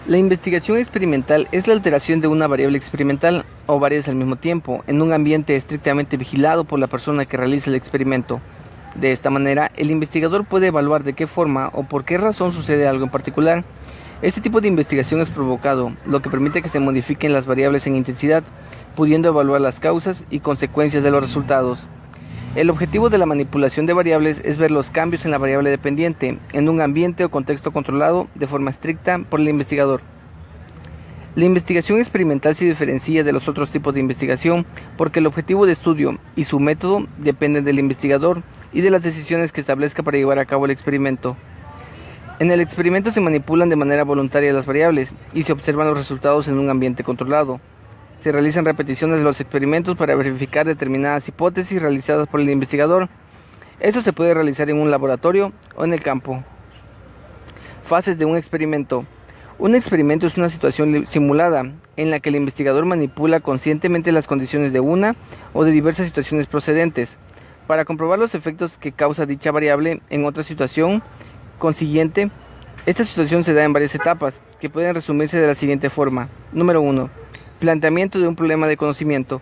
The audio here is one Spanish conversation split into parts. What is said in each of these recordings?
La investigación experimental es la alteración de una variable experimental o varias al mismo tiempo en un ambiente estrictamente vigilado por la persona que realiza el experimento. De esta manera, el investigador puede evaluar de qué forma o por qué razón sucede algo en particular. Este tipo de investigación es provocado, lo que permite que se modifiquen las variables en intensidad, pudiendo evaluar las causas y consecuencias de los resultados. El objetivo de la manipulación de variables es ver los cambios en la variable dependiente en un ambiente o contexto controlado de forma estricta por el investigador. La investigación experimental se diferencia de los otros tipos de investigación porque el objetivo de estudio y su método dependen del investigador y de las decisiones que establezca para llevar a cabo el experimento. En el experimento se manipulan de manera voluntaria las variables y se observan los resultados en un ambiente controlado. Se realizan repeticiones de los experimentos para verificar determinadas hipótesis realizadas por el investigador. Esto se puede realizar en un laboratorio o en el campo. Fases de un experimento. Un experimento es una situación simulada en la que el investigador manipula conscientemente las condiciones de una o de diversas situaciones procedentes para comprobar los efectos que causa dicha variable en otra situación consiguiente. Esta situación se da en varias etapas que pueden resumirse de la siguiente forma. Número 1. Planteamiento de un problema de conocimiento.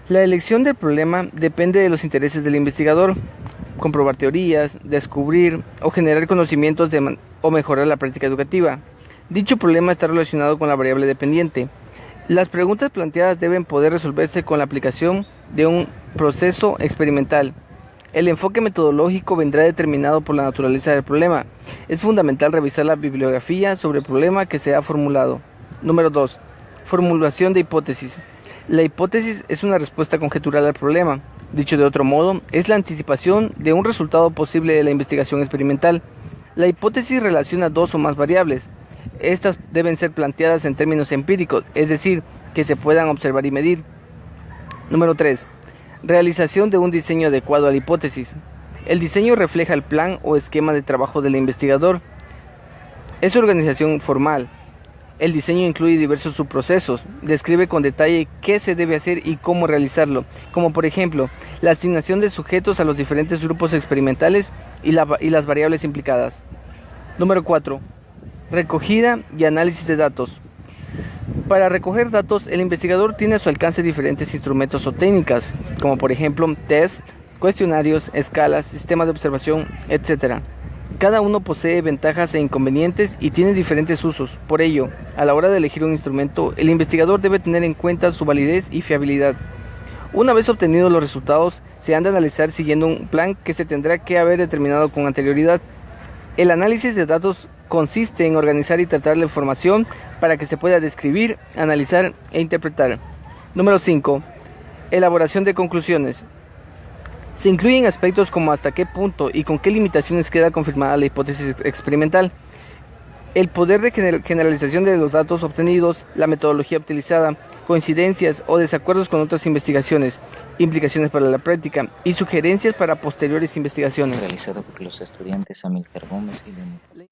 La elección del problema depende de los intereses del investigador: comprobar teorías, descubrir o generar conocimientos o mejorar la práctica educativa. Dicho problema está relacionado con la variable dependiente. Las preguntas planteadas deben poder resolverse con la aplicación de un proceso experimental. El enfoque metodológico vendrá determinado por la naturaleza del problema. Es fundamental revisar la bibliografía sobre el problema que se ha formulado. Número 2. Formulación de hipótesis. La hipótesis es una respuesta conjetural al problema. Dicho de otro modo, es la anticipación de un resultado posible de la investigación experimental. La hipótesis relaciona dos o más variables. Estas deben ser planteadas en términos empíricos, es decir, que se puedan observar y medir. Número 3. Realización de un diseño adecuado a la hipótesis. El diseño refleja el plan o esquema de trabajo del investigador. Es organización formal. El diseño incluye diversos subprocesos, describe con detalle qué se debe hacer y cómo realizarlo, como por ejemplo, la asignación de sujetos a los diferentes grupos experimentales y las variables implicadas. Número 4. Recogida y análisis de datos. Para recoger datos, el investigador tiene a su alcance diferentes instrumentos o técnicas, como por ejemplo, test, cuestionarios, escalas, sistemas de observación, etc. Cada uno posee ventajas e inconvenientes y tiene diferentes usos. Por ello, a la hora de elegir un instrumento, el investigador debe tener en cuenta su validez y fiabilidad. Una vez obtenidos los resultados, se han de analizar siguiendo un plan que se tendrá que haber determinado con anterioridad. El análisis de datos consiste en organizar y tratar la información para que se pueda describir, analizar e interpretar. Número 5. Elaboración de conclusiones. Se incluyen aspectos como hasta qué punto y con qué limitaciones queda confirmada la hipótesis experimental, el poder de generalización de los datos obtenidos, la metodología utilizada, coincidencias o desacuerdos con otras investigaciones, implicaciones para la práctica y sugerencias para posteriores investigaciones. Realizado por los estudiantes Amílcar Gómez y Leonel.